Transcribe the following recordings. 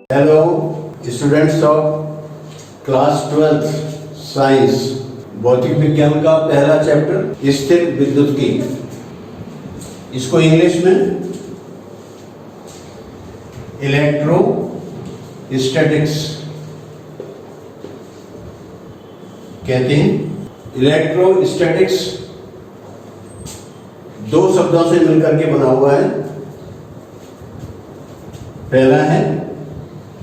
Hello students of class 12th science, भौतिक विज्ञान का पहला चैप्टर स्थिर विद्युत की, इसको इंग्लिश में इलेक्ट्रोस्टैटिक्स कहते हैं। इलेक्ट्रोस्टैटिक्स दो शब्दों से मिलकर के बना हुआ है। पहला है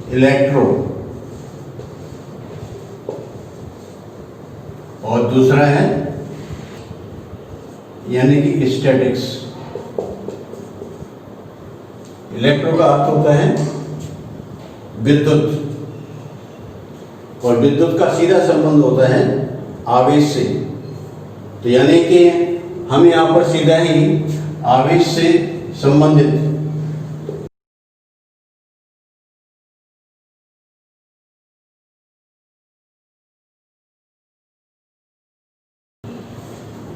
इलेक्ट्रो और दूसरा है यानी कि स्टैटिक्स। इलेक्ट्रो का अर्थ होता है विद्युत, और विद्युत का सीधा संबंध होता है आवेश से। तो यानी कि हम यहां पर सीधा ही आवेश से संबंधित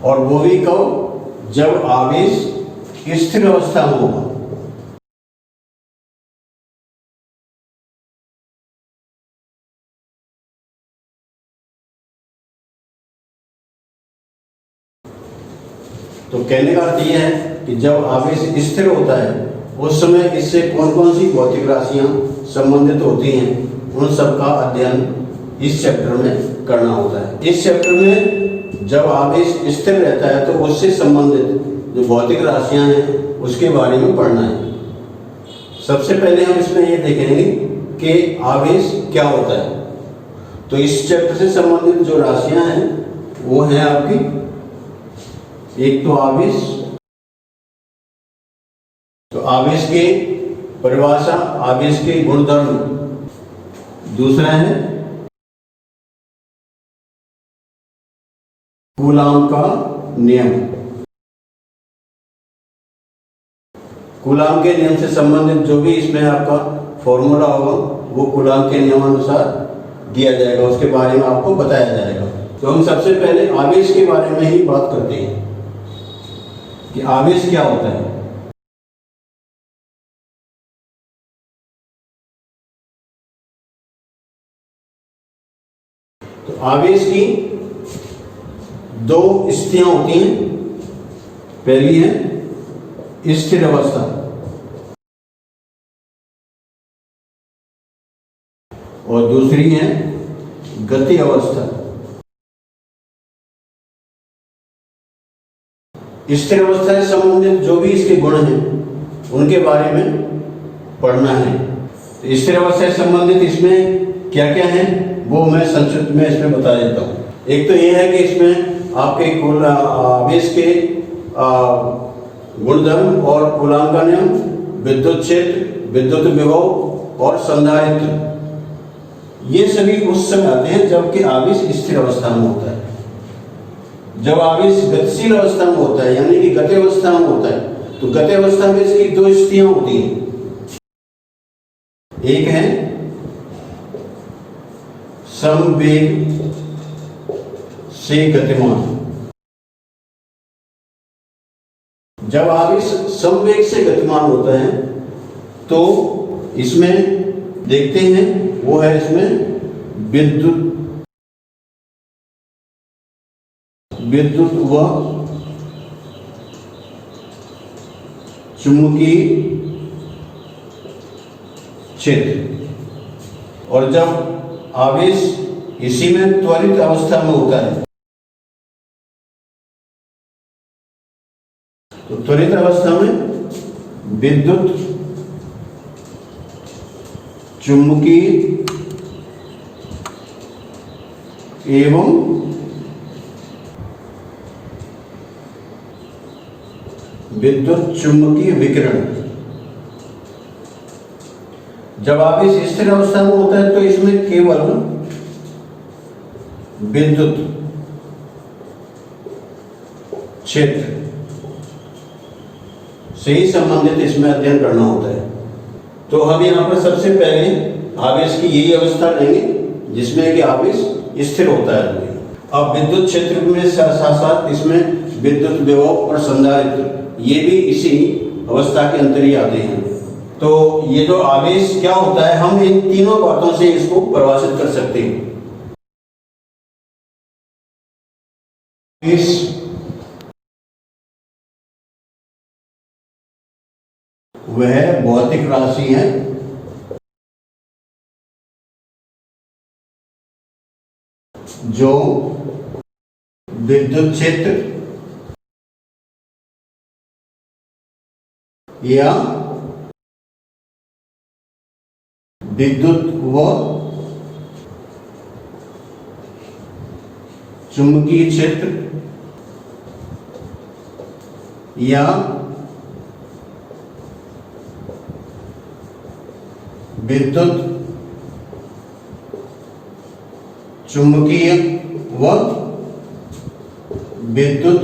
और वो भी कब, जब आवेश स्थिर अवस्था में होगा। तो कहने का अर्थ यह है कि जब आवेश स्थिर होता है उस समय इससे कौन कौन सी भौतिक राशियां संबंधित होती हैं, उन सब का अध्ययन इस चैप्टर में करना होता है। इस चैप्टर में जब आवेश स्थिर रहता है तो उससे संबंधित जो भौतिक राशियां हैं उसके बारे में पढ़ना है। सबसे पहले हम इसमें ये देखेंगे कि आवेश क्या होता है। तो इस चैप्टर से संबंधित जो राशियां हैं वो हैं आपकी, एक तो आवेश, तो आवेश के परिभाषा, आवेश के गुणधर्म। दूसरा है कूलाम का नियम। कूलाम के नियम से संबंधित जो भी इसमें आपका फॉर्मूला होगा वो कूलाम के नियमानुसार दिया जाएगा, उसके बारे में आपको बताया जाएगा। तो हम सबसे पहले आवेश के बारे में ही बात करते हैं कि आवेश क्या होता है। तो आवेश की दो स्थितियां होती हैं। पहली है स्थिर अवस्था और दूसरी है गति अवस्था। स्थिर अवस्था से संबंधित जो भी इसके गुण हैं उनके बारे में पढ़ना है। तो स्थिर अवस्था से संबंधित इसमें क्या क्या है वो मैं संक्षिप्त में इसमें बता देता हूँ। एक तो ये है कि इसमें आपके आवेश के गुणधर्म और कूलाम का नियम, विद्युत क्षेत्र, विद्युत विभव और संधारित्र, ये सभी उस समय आते हैं जबकि आवेश स्थिर अवस्था में होता है। जब आवेश गतिशील अवस्था में होता है यानी कि गति अवस्था में होता है तो गति अवस्था में इसकी दो स्थितियां होती हैं। एक है समवेग से गतिमान। जब आवेश समवेग से गतिमान होता है तो इसमें देखते हैं वो है इसमें विद्युत व चुंबकीय क्षेत्र। और जब आवेश इसी में त्वरित अवस्था में होता है तो त्वरित अवस्था में विद्युत चुंबकीय एवं विद्युत चुंबकीय विकिरण। जब आवेश स्थिर अवस्था में होता है तो इसमें केवल विद्युत क्षेत्र से ही संबंधित इसमें अध्ययन करना होता है। तो हम यहाँ पर सबसे पहले आवेश की यही अवस्था लेंगे जिसमें कि आवेश स्थिर होता है। अब विद्युत क्षेत्र में साथ साथ इसमें विद्युत विभव और संधारित्र ये भी इसी अवस्था के अंतर ही आते हैं। तो ये जो आवेश क्या होता है, हम इन तीनों बातों से इसको परिभाषित कर सकते हैं। आवेश वह भौतिक राशि है जो विद्युत क्षेत्र या विद्युत व चुंबकीय क्षेत्र या विद्युत चुंबकीय व विद्युत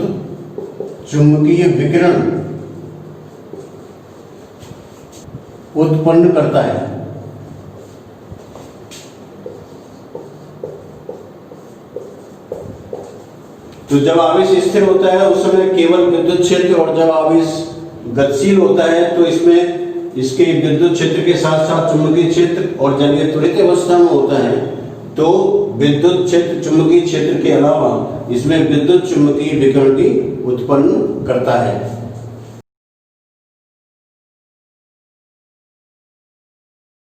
चुंबकीय विकिरण उत्पन्न करता है। तो जब आवेश स्थिर होता है उस समय केवल विद्युत क्षेत्र, और जब आवेश गतिशील होता है तो इसमें इसके विद्युत क्षेत्र के साथ साथ चुंबकीय क्षेत्र, और जब ये त्वरित अवस्था में होता है तो विद्युत क्षेत्र चुंबकीय क्षेत्र के अलावा इसमें विद्युत चुंबकीय विकिरण भी उत्पन्न करता है।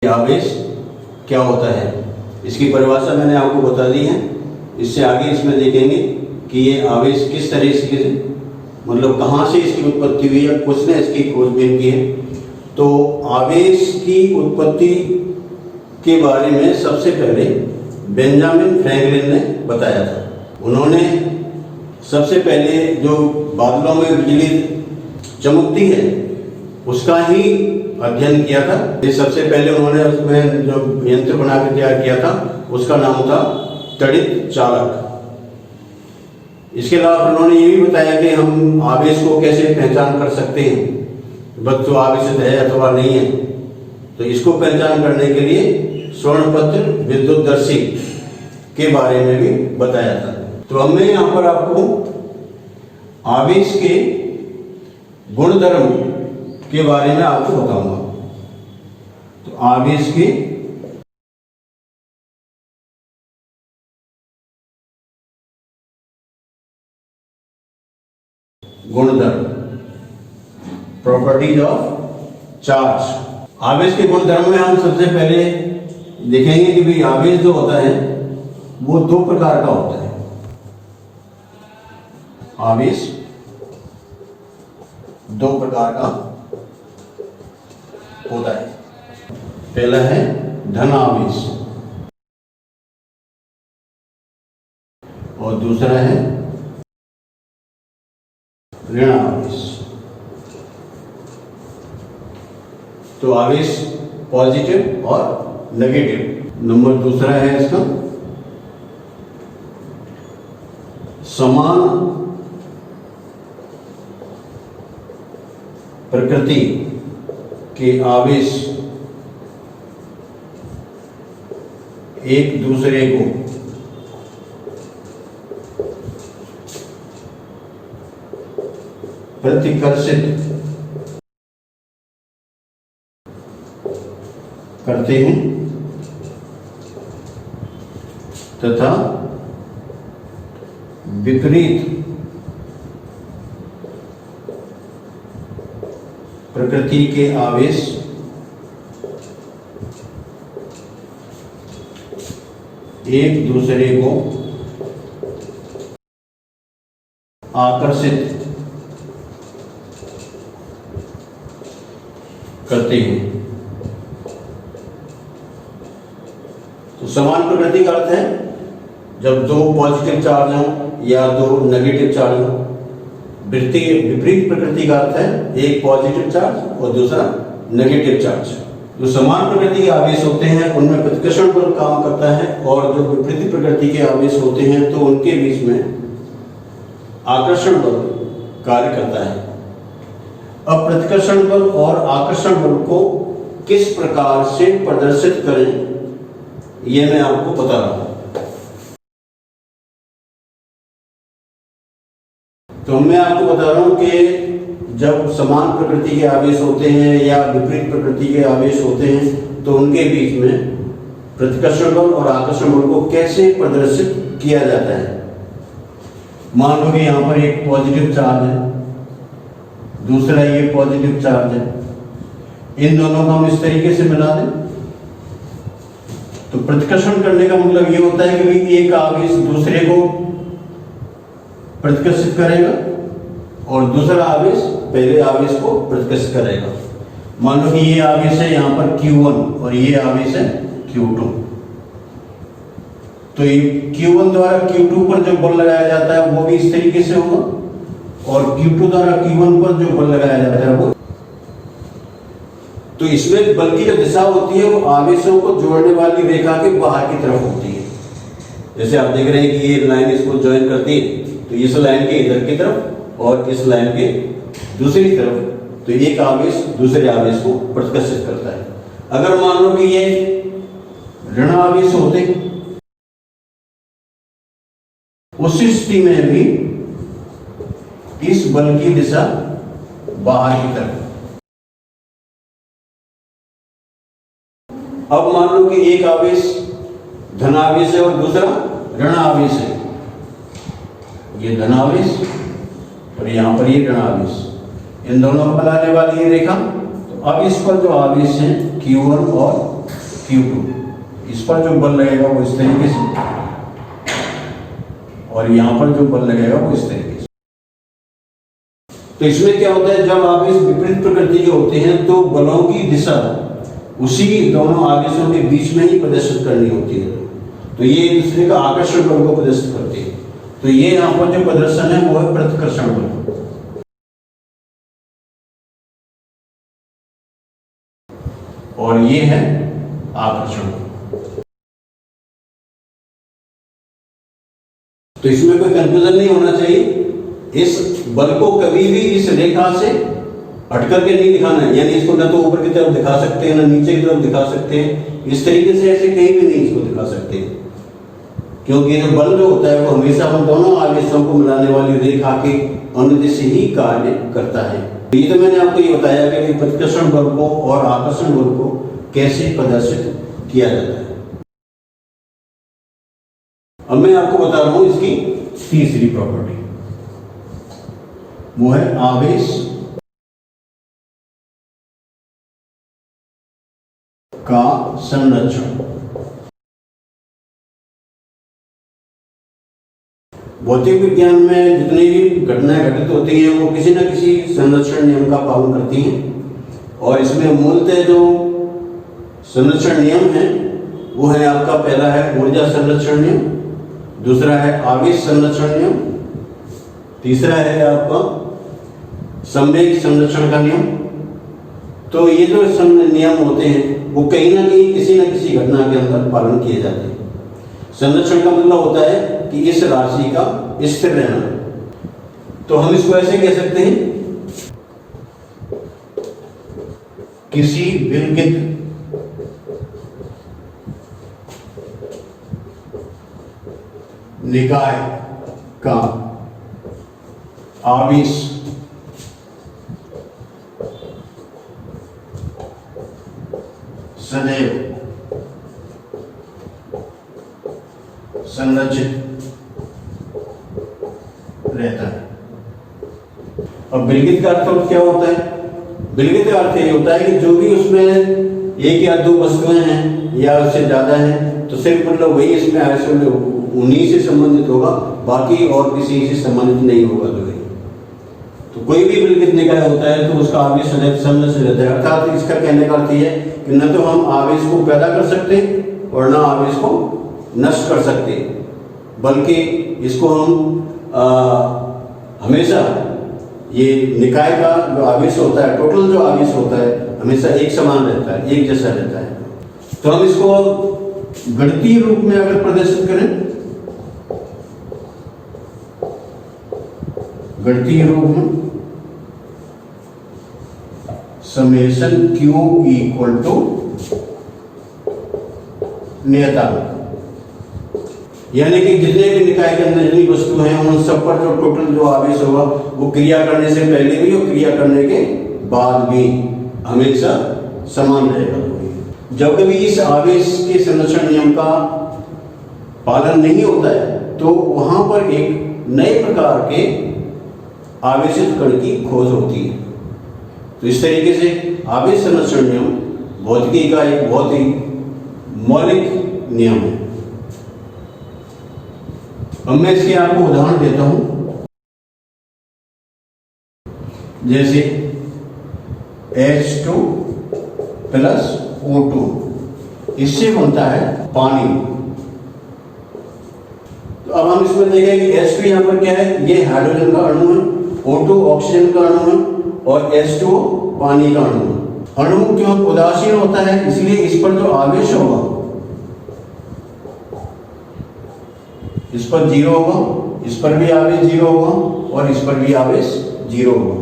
आवेश क्या होता है इसकी परिभाषा मैंने आपको बता दी है। इससे आगे इसमें देखेंगे कि ये आवेश किस तरह से, मतलब कहाँ से इसकी उत्पत्ति हुई है, किसने इसकी खोजबीन की है। तो आवेश की उत्पत्ति के बारे में सबसे पहले बेंजामिन फ्रैंकलिन ने बताया था। उन्होंने सबसे पहले जो बादलों में बिजली चमकती है उसका ही अध्ययन किया था। ये सबसे पहले उन्होंने उसमें जो यंत्र बनाकर तैयार किया था उसका नाम था तड़ित चालक। इसके अलावा उन्होंने ये भी बताया कि हम आवेश को कैसे पहचान कर सकते हैं, वस्तु आवेशित है अथवा नहीं है। तो इसको पहचान करने के लिए स्वर्णपत्र विद्युतदर्शी के बारे में भी बताया था। तो अब मैं यहाँ पर आपको आवेश के गुणधर्म के बारे में आपको बताऊंगा। तो आवेश के गुणधर्म, प्रॉपर्टीज ऑफ चार्ज। आवेश के गुणधर्म में हम सबसे पहले देखेंगे कि भाई आवेश जो होता है वो दो प्रकार का होता है। आवेश दो प्रकार का होता है। पहला है धन आवेश और दूसरा है ऋण आवेश। तो आवेश पॉजिटिव और नेगेटिव। नंबर दूसरा है इसका समान प्रकृति के आवेश एक दूसरे को प्रतिकर्षित करते हैं तथा विपरीत प्रकृति के आवेश एक दूसरे को आकर्षित करते हैं। तो समान प्रकृति का अर्थ है जब दो पॉजिटिव चार्ज हों या दो नेगेटिव चार्ज हों। विपरीत प्रकृति का अर्थ है एक पॉजिटिव चार्ज और दूसरा नेगेटिव चार्ज। जो समान प्रकृति के आवेश होते हैं उनमें प्रतिकर्षण बल काम करता है, और जो विपरीत प्रकृति के आवेश होते हैं तो उनके बीच में आकर्षण बल कार्य करता है। अब प्रतिकर्षण बल और आकर्षण बल को किस प्रकार से प्रदर्शित करें ये मैं आपको बता रहा हूं। तो मैं आपको बता रहा हूं कि जब समान प्रकृति के आवेश होते हैं या विपरीत प्रकृति के आवेश होते हैं तो उनके बीच में प्रतिकर्षण बल और आकर्षण बल को कैसे प्रदर्शित किया जाता है। मान लो कि यहाँ पर एक पॉजिटिव चार्ज है, दूसरा ये पॉजिटिव चार्ज है, इन दोनों को हम इस तरीके से मिला दें तो प्रतिकर्षण करने का मतलब ये होता है कि भाई एक आवेश दूसरे को प्रतिकर्षित करेगा और दूसरा आवेश पहले आवेश को प्रतिकर्षित करेगा। मान लो कि ये आवेश है यहाँ पर Q1 और ये आवेश है Q2, तो ये Q1 द्वारा Q2 पर जो बल लगाया जाता है वो भी इस तरीके से होगा और Q2 द्वारा Q1 पर जो बल लगाया जाता है वो, तो इसमें बल की जो दिशा होती है वो आवेशों को जोड़ने वाली रेखा के बाहर की तरफ होती है। जैसे आप देख रहे हैं कि ये लाइन इसको ज्वाइन करती है तो इस लाइन के इधर की तरफ और इस लाइन के दूसरी तरफ, तो एक आवेश दूसरे आवेश को प्रतिकर्षित करता है। अगर मान लो कि ये ऋण आवेश होते उस स्थिति में भी इस बल की दिशा बाहर की तरफ। अब मान लो कि एक आवेश धन आवेश है और दूसरा ऋण आवेश है, ये धन आवेश और यहां पर ये ऋण आवेश, इन दोनों को मिलाने वाली ये रेखा। तो अब इस पर जो आवेश है Q1 और Q2, इस पर जो बल लगेगा वो इस तरीके से और यहां पर जो बल लगेगा वो इस तरीके से। तो इसमें क्या होता है, जब आवेश विपरीत प्रकृति के होते हैं तो बलों की दिशा उसी दोनों आवेशों के बीच में ही प्रदर्शित करनी होती है, तो ये एक दूसरे का आकर्षण बल को प्रदर्शित करते हैं। तो ये यहाँ पर जो प्रदर्शन है वो है प्रतिकर्षण बल और ये है आकर्षण बल। तो इसमें कोई कंफ्यूजन नहीं होना चाहिए, इस बल को कभी भी इस रेखा से हट करके नहीं दिखाना है, यानी इसको न तो ऊपर की तरफ दिखा सकते हैं न नीचे की तरफ दिखा सकते हैं, इस तरीके से ऐसे कहीं भी नहीं इसको दिखा सकते, क्योंकि जो बल जो होता है वो हमेशा हम दोनों आवेशों को मिलाने वाली रेखा के अनुदिश ही कार्य करता है। ये तो मैंने आपको ये बताया कि प्रतिकर्षण बल को और आकर्षण बल को कैसे प्रदर्शित किया जाता है। अब मैं आपको बता रहा हूं इसकी तीसरी प्रॉपर्टी, वो है आवेश का संरक्षण। भौतिक विज्ञान में जितनी भी घटनाएं घटित होती हैं वो किसी न किसी संरक्षण नियम का पालन करती हैं और इसमें मूलतः जो संरक्षण नियम है वो है आपका, पहला है ऊर्जा संरक्षण नियम, दूसरा है आवेश संरक्षण नियम, तीसरा है आपका संवेग संरक्षण का नियम। तो ये जो नियम होते हैं वो कहीं ना कहीं किसी न किसी घटना के अंदर पालन kiए जाते हैं। संरक्षण का मतलब होता है कि इस राशि का स्थिर रहना। तो हम इसको ऐसे कह सकते हैं, किसी विलगित निकाय का आवेश सदैव संरक्षित रहता है। अब विलगित का अर्थ क्या होता है? विलगित का अर्थ ये होता है कि जो भी उसमें एक या दो वस्तुएं हैं या उससे ज्यादा हैं तो सिर्फ मतलब वही इसमें आवेश उन्हीं से संबंधित होगा, बाकी और किसी से संबंधित नहीं होगा। तो कोई भी विलगित निकाय होता है तो उसका आवेश सदैव संरक्षित रहता है। अर्थात इसका कहने का अर्थ ये है कि न तो हम आवेश को पैदा कर सकते और न आवेश को नष्ट कर सकते, बल्कि इसको हम हमेशा ये निकाय का जो आवेश होता है, टोटल जो आवेश होता है हमेशा एक समान रहता है, एक जैसा रहता है। तो हम इसको गणितीय रूप में अगर प्रदर्शित करें, गणितीय रूप में समेशन Q इक्वल टू नियतांक, यानी कि जितने भी निकाय के अंदर जितनी वस्तु हैं उन सब पर जो टोटल जो आवेश होगा वो क्रिया करने से पहले भी और क्रिया करने के बाद भी हमेशा समान रहेगा। जब कभी इस आवेश के संरक्षण नियम का पालन नहीं होता है तो वहां पर एक नए प्रकार के आवेशित कण की खोज होती है। तो इस तरीके से आवेश संरक्षण नियम भौतिकी का एक बहुत ही मौलिक नियम है। अब मैं इसके आपको उदाहरण देता हूं, जैसे H2 प्लस O2, इससे बनता है पानी। तो अब हम इसमें देखें कि H2 यहां पर क्या है, ये हाइड्रोजन का अणु है, O2 ऑक्सीजन का अणु है और H2O पानी का अणु है। अणु क्यों उदासीन होता है, इसलिए इस पर जो आवेश होगा इस पर जीरो होगा, इस पर भी आवेश जीरो होगा और इस पर भी आवेश जीरो होगा।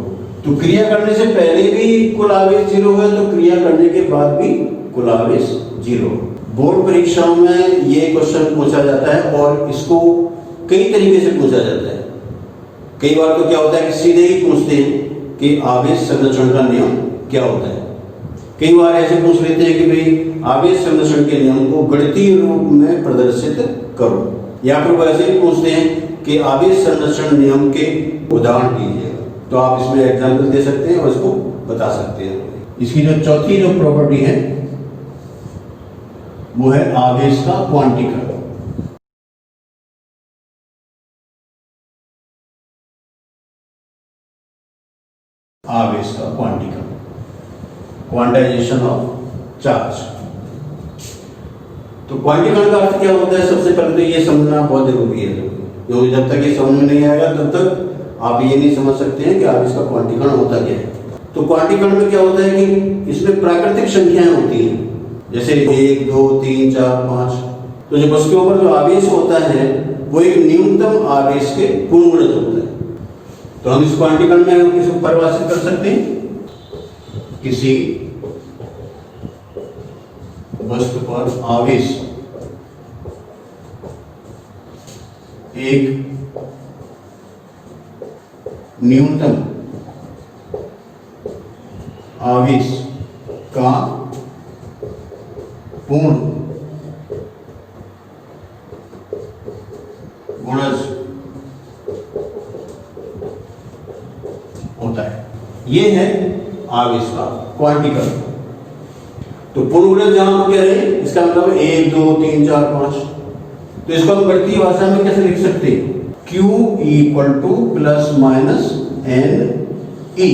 तो क्रिया करने से पहले भी कुल आवेश जीरो है तो क्रिया करने के बाद भी कुल आवेश जीरो। बोर्ड परीक्षाओं में ये क्वेश्चन पूछा जाता है और इसको कई तरीके से पूछा जाता है। कई बार तो क्या होता है कि सीधे ही पूछते हैं कि आवेश संरक्षण का नियम क्या होता है। कई बार ऐसे पूछ लेते हैं कि भाई आवेश संरक्षण के नियम को गणितीय रूप में प्रदर्शित करो, या फिर वैसे ही पूछते हैं कि आवेश संरक्षण नियम के उदाहरण दीजिए। तो आप इसमें एग्जाम्पल दे सकते हैं और इसको बता सकते हैं। इसकी जो चौथी जो प्रॉपर्टी है वो है आवेश का क्वांटीकरण। आवेश का क्वांटीकरण, क्वांटाइजेशन ऑफ चार्ज। तो क्वांटीकरण का अर्थ क्या होता है, सबसे पहले तो ये समझना बहुत जरूरी है, क्योंकि जब तक ये समझ में नहीं आएगा तब तक आप ये नहीं समझ सकते हैं कि आवेश का क्वांटीकरण होता क्या है। तो क्वांटीकरण में क्या होता है कि इसमें प्राकृतिक संख्याएं होती हैं, जैसे 1 2 3 4 5। तो जो वस्तुओं पर जो आवेश होता है वो एक न्यूनतम आवेश के पूर्ण गुणज होता है। तो हम इस क्वांटीकरण में हम किसी परिभाषित कर सकते हैं, किसी वस्तु पर आवेश एक न्यूनतम आवेश का पूर्ण गुणज होता है। यह है आवेश का क्वांटीकरण। तो पूर्ण गुणज जहां हम कह रहे हैं इसका मतलब 1 2 3 4 5। तो इसको हम गणितीय भाषा में कैसे लिख सकते हैं, Q equal to plus minus N E.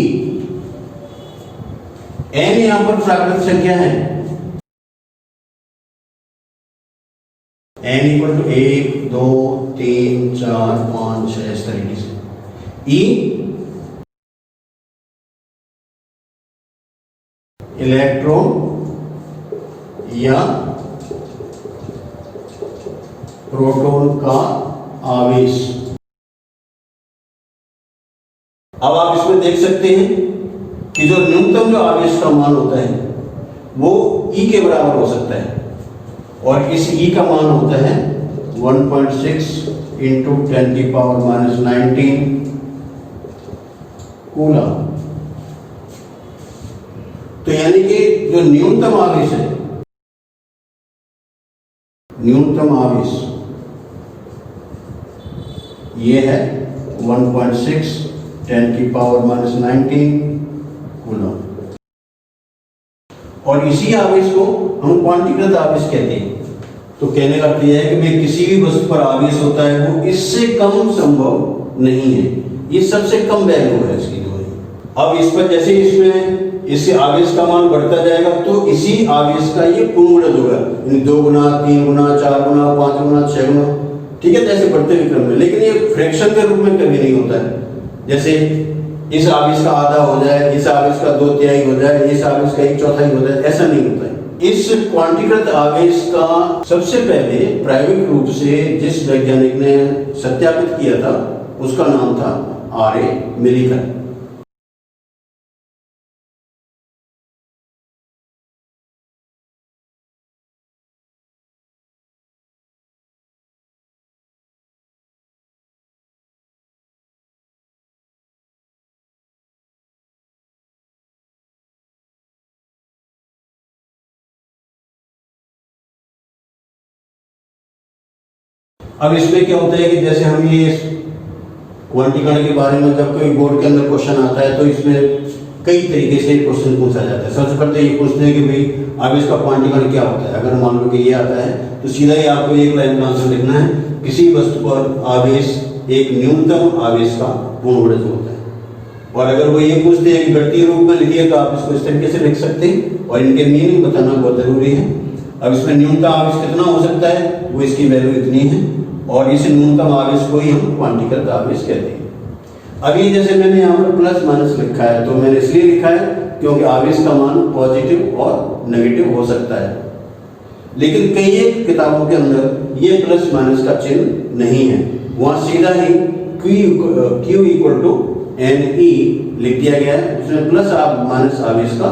N यहां पर प्राकृतिक संख्या है, एन इक्वल टू 1 2 3 4 5 6 इस तरीके से। ई इलेक्ट्रॉन या प्रोटॉन का आवेश। अब आप इसमें देख सकते हैं कि जो न्यूनतम जो आवेश का मान होता है वो E के बराबर हो सकता है, और इस E का मान होता है 1.6 इंटू 10⁻⁻19 कूलम। तो यानी कि जो न्यूनतम आवेश है, न्यूनतम आवेश ये है 1.6 10⁻⁻19 कूलम। और इसी आवेश को हम क्वांटीकृत आवेश कहते हैं। तो कहने का अर्थ यह है कि भाई किसी भी वस्तु पर आवेश होता है वो इससे कम संभव नहीं है, ये सबसे कम वैल्यू है इसकी जो है। अब इस पर जैसे इसमें इससे आवेश का मान बढ़ता जाएगा तो इसी आवेश का ये पूर्ण गुणज होगा, यानी 2 गुना 3 गुना 4 गुना 5 गुना 6 गुना, ठीक है, जैसे बढ़ते हुए क्रम में। लेकिन ये फ्रैक्शन के रूप में कभी नहीं होता है, जैसे इस आवेश का आधा हो जाए, इस आवेश का 2/3 हो जाए, इस आवेश का 1/4 हो जाए, ऐसा नहीं होता है। इस क्वांटीकृत आवेश का सबसे पहले प्रायोगिक रूप से जिस वैज्ञानिक ने सत्यापित किया था उसका नाम था R.A. मिलिकन। अब इसमें क्या होता है कि जैसे हम ये क्वांटिक कण के बारे में जब कोई बोर्ड के अंदर क्वेश्चन आता है तो इसमें कई तरीके से क्वेश्चन पूछा जाता है। सबसे पहले ये पूछते हैं कि भाई आवेश का क्वांटिक कण क्या होता है। अगर मान लो कि ये आता है तो सीधा ही आपको एक लाइन का आंसर लिखना है, किसी वस्तु पर आवेश एक न्यूनतम आवेश का पूर्ण होता है। और अगर वो ये पूछते हैं कि गणितीय रूप में लिखिए तो आप इसको इस तरीके से लिख सकते हैं और इनके मीनिंग बताना बहुत जरूरी है। अब इसमें न्यूनतम आवेश कितना हो सकता है, वो इसकी वैल्यू इतनी है और इस न्यूनतम आवेश को ही हम क्वांटिकल आवेश कहते हैं। अभी जैसे मैंने यहाँ पर प्लस माइनस लिखा है तो मैंने इसलिए लिखा है क्योंकि आवेश का मान पॉजिटिव और नेगेटिव हो सकता है, लेकिन कई एक किताबों के अंदर ये प्लस माइनस का चिन्ह नहीं है, वहां सीधा ही Q इक्वल टू NE लिख दिया गया है। उसमें प्लस माइनस आवेश का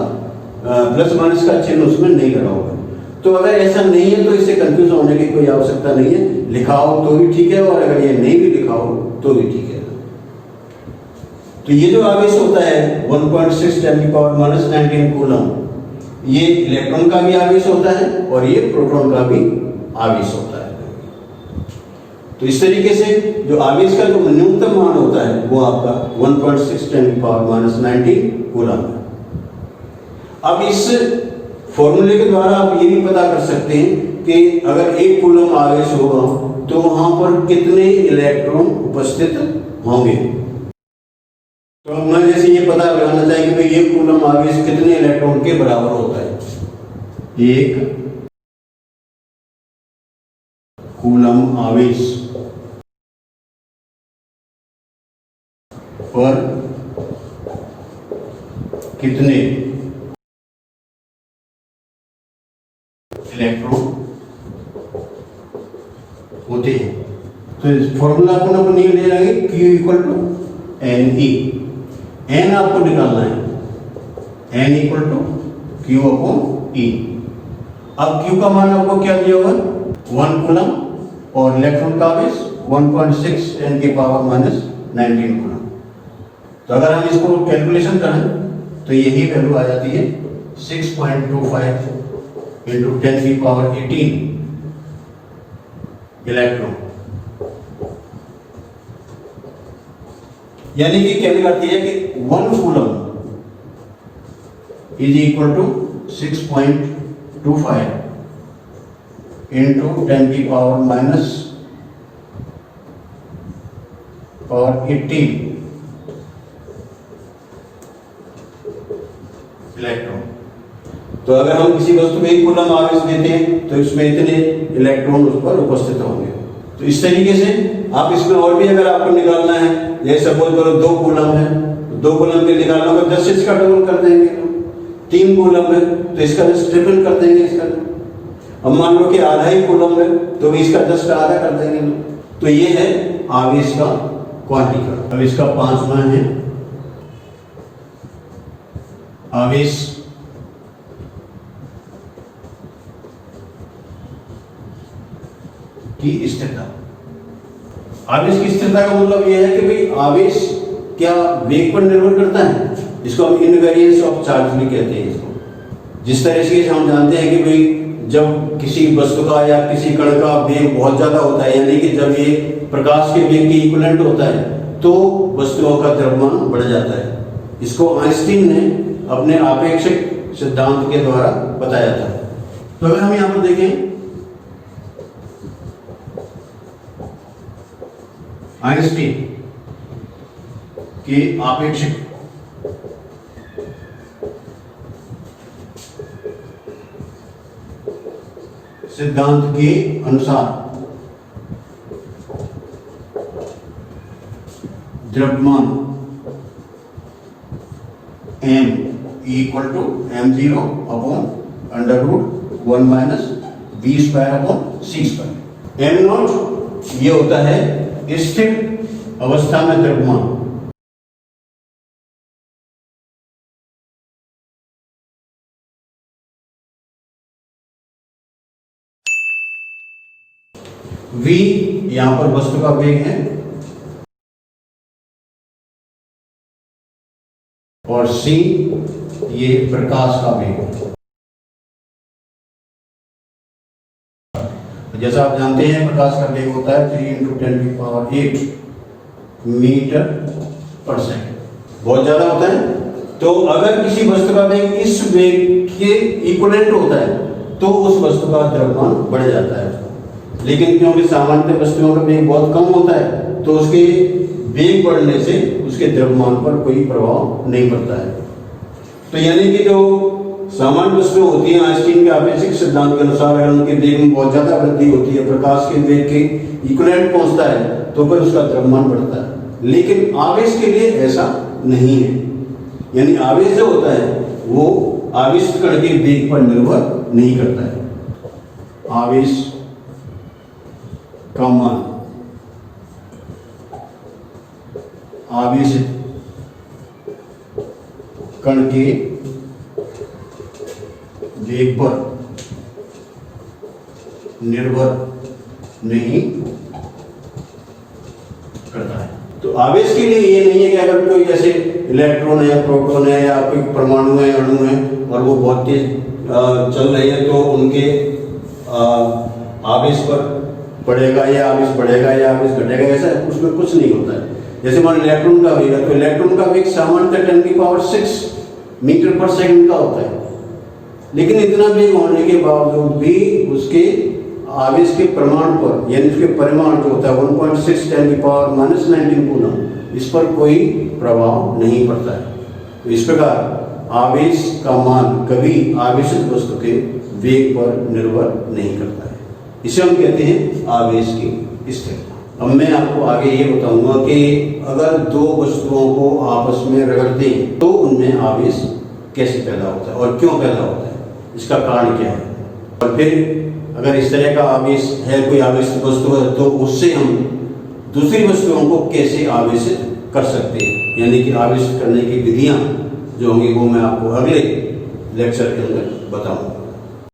प्लस माइनस का चिन्ह उसमें नहीं लगा होगा। तो अगर ऐसा नहीं है तो इससे कंफ्यूज होने की कोई आवश्यकता नहीं है, लिखा हो तो भी ठीक है और अगर ये नहीं भी लिखा हो तो भी ठीक है। तो ये जो आवेश होता है 1.6 × 10⁻⁻19 कूलम, ये इलेक्ट्रॉन का भी आवेश होता है और ये प्रोटॉन का भी आवेश होता है। तो इस तरीके से जो आवेश का जो न्यूनतम मान होता है वो आपका 1.6 × 10⁻⁻19 कूलम है। अब इस फॉर्मूले के द्वारा आप ये भी पता कर सकते हैं कि अगर 1 कूलम आवेश होगा तो वहां पर कितने इलेक्ट्रॉन उपस्थित होंगे। तो मैं जैसे ये पता लगाना चाहिए कि भाई 1 कूलम आवेश कितने इलेक्ट्रॉन के बराबर होता है। 1 कूलम आवेश पर कितने इलेक्ट्रॉन होते हैं। तो इस फॉर्मूला को ना नहीं ले लेंगे Q equal to NE, N आपको निकालना है, N equal to Q upon E। अब Q का मान आपको क्या दिया होगा 1 कूलम और इलेक्ट्रॉन का आवेश 1.6 × 10⁻⁻19 कूलम। तो अगर हम इसको कैलकुलेशन करें तो यही वैल्यू आ जाती है 6.25 × 10⁻18 इलेक्ट्रॉन। यानी कि कहने का है कि 1 coulomb is equal to 6.25 × 10⁻18 electron. तो अगर हम किसी वस्तु में 1 कूलम आवेश देते हैं तो इसमें इतने इलेक्ट्रॉन उस पर उपस्थित होंगे। तो इस तरीके से आप इसमें और भी अगर आपको निकालना है, जैसे सपोज करो 2 कूलम है, 2 कूलम के निकालना होगा 10 से इसका डबल कर देंगे। 3 कूलम है तो इसका 10 ट्रिपल कर देंगे इसका। अब मान लो कि आधा ही कूलम है तो भी इसका 10 का आधा कर देंगे। तो ये है आवेश का क्वांटिक कण। अब इसका 5वां है आवेश की स्थिरता। आवेश की स्थिरता का मतलब यह है कि भाई आवेश क्या वेग पर निर्भर करता है, जिसको हम इनवेरिएंस ऑफ चार्ज भी कहते हैं इसको। जिस तरह से हम जानते हैं कि भाई जब किसी वस्तु का या किसी कण का वेग बहुत ज्यादा होता है, यानी कि जब ये प्रकाश के वेग के इक्विवेलेंट होता है तो वस्तुओं का द्रव्यमान बढ़ जाता है। इसको आइंस्टीन ने अपने आपेक्षिक सिद्धांत के द्वारा बताया था। तो अगर हम यहाँ पर देखें आइंस्टीन के आपेक्षिक सिद्धांत के अनुसार द्रव्यमान m equal to m0 upon √1 - v² upon c²। m0 ये होता है स्थिर अवस्था में द्रव्यमान, v यहां पर वस्तु का वेग है और c ये प्रकाश का वेग है। जैसा आप जानते हैं प्रकाश का वेग होता है 3 × 10⁸ मीटर पर सेकंड, बहुत ज्यादा होता है। तो अगर किसी वस्तु का वेग इस वेग के इक्विवेलेंट होता है तो उस वस्तु का द्रव्यमान बढ़ जाता है। लेकिन क्योंकि सामान्य वस्तुओं का वेग बहुत कम होता है तो उसके वेग बढ़ने से उसके द्रव्यमान पर कोई प्रभाव नहीं पड़ता है। तो यानी कि जो सामान्य वस्तुएं होती हैं आइंस्टीन के आपेक्षिक सिद्धांत के अनुसार अगर उनके वेग में बहुत ज्यादा वृद्धि होती है, प्रकाश के वेग के इक्विवेलेंट पहुंचता है तो फिर उसका द्रव्यमान बढ़ता है। लेकिन आवेश के लिए ऐसा नहीं है, यानी आवेश जो होता है वो आवेशित कण के वेग पर निर्भर नहीं करता है। आवेश का मान आवेशित कण के वेग पर निर्भर नहीं करता है। तो आवेश के लिए ये नहीं है कि अगर कोई जैसे इलेक्ट्रॉन है, प्रोटॉन है या कोई परमाणु है, अणु है और वो बहुत तेज चल रही है तो उनके आवेश पर बढ़ेगा या आवेश बढ़ेगा या आवेश घटेगा, ऐसा उसमें कुछ नहीं होता है। जैसे मान इलेक्ट्रॉन का वेग है तो इलेक्ट्रॉन का वेग सामान्यतः 10⁶ मीटर पर सेकंड का होता है। लेकिन इतना वेग होने के बावजूद भी उसके आवेश के प्रमाण पर यानी उसके परिमाण जो होता है 1.6 × 10⁻⁻19 कूलम, इस पर कोई प्रभाव नहीं पड़ता है। तो इस प्रकार आवेश का मान कभी आवेशित वस्तु के वेग पर निर्भर नहीं करता है। इसे हम कहते हैं आवेश की स्थिरता। अब मैं आपको आगे ये बताऊंगा कि अगर दो वस्तुओं को आपस में रगड़ते हैं तो उनमें आवेश कैसे पैदा होता है और क्यों पैदा होता है, इसका कारण क्या है। और फिर अगर इस तरह का आवेश है, कोई आवेशित वस्तु है, तो उससे हम दूसरी वस्तुओं को कैसे आवेशित कर सकते हैं, यानी कि आवेशित करने की विधियां जो होंगी वो मैं आपको अगले लेक्चर के अंदर बताऊंगा।